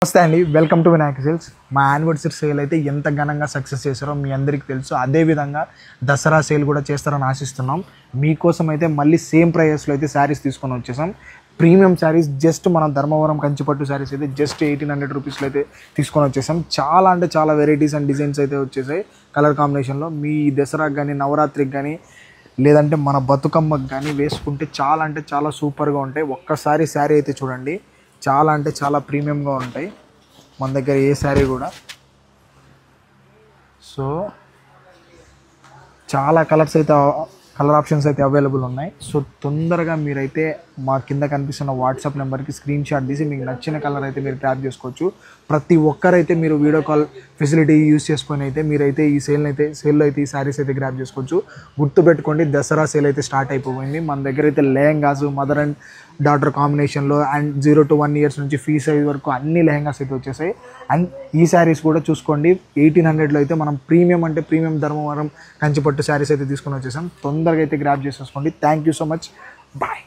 నమస్తే అండి, welcome to Vinayaka sales. మా యానివర్సరీ సేల్ అయితే ఎంత ఘనంగా సక్సెస్ చేశారో మీ అందరికీ తెలుసు. అదేవిధంగా దసరా సేల్ కూడా చేస్తారని ఆశిస్తున్నాం. మీకోసం అయితే మళ్ళీ సేమ్ ప్రైజెస్లో అయితే శారీస్ తీసుకొని వచ్చేసాం. ప్రీమియం శారీస్ జస్ట్ మనం ధర్మవరం కంచిపట్టు శారీస్ అయితే జస్ట్ 1800 రూపీస్లో అయితే తీసుకొని వచ్చేసాం. చాలా అంటే చాలా వెరైటీస్ అండ్ డిజైన్స్ అయితే వచ్చేసాయి కలర్ కాంబినేషన్లో. మీ దసరాకి కానీ నవరాత్రికి కానీ లేదంటే మన బతుకమ్మకి కానీ వేసుకుంటే చాలా అంటే చాలా సూపర్గా ఉంటాయి. ఒక్కసారి శారీ అయితే చూడండి, చాలా అంటే చాలా ప్రీమియంగా ఉంటాయి మన దగ్గర ఏ శారీ కూడా. సో చాలా కలర్ ఆప్షన్స్ అయితే అవైలబుల్ ఉన్నాయి. సో తొందరగా మీరైతే మా కింద కనిపిస్తున్న వాట్సాప్ నెంబర్కి స్క్రీన్ షాట్ తీసి మీకు నచ్చిన కలర్ అయితే మీరు ట్యాప్ చేసుకోవచ్చు. ప్రతి ఒక్కరైతే మీరు వీడియో కాల్ ఫెసిలిటీ యూస్ చేసుకొని అయితే మీరైతే ఈ సేల్లో అయితే ఈ శారీస్ అయితే గ్రాప్ చేసుకోవచ్చు. గుర్తుపెట్టుకోండి, దసరా సేల్ అయితే స్టార్ట్ అయిపోయింది. మన దగ్గర అయితే లెహంగాస్ మదర్ అండ్ డాటర్ కాంబినేషన్లో అండ్ 0 to 1 years నుంచి ఫ్రీ సైజ్ వరకు అన్ని లెహంగాస్ అయితే వచ్చేసాయి. అండ్ ఈ శారీస్ కూడా చూసుకోండి, 1800లో అయితే మనం ప్రీమియం అంటే ప్రీమియం ధర్మవరం కంచిపట్టు శారీస్ అయితే తీసుకొని వచ్చేసాం. తొందరగా అయితే గ్రాప్ చేసేసుకోండి. Thank you so much, bye.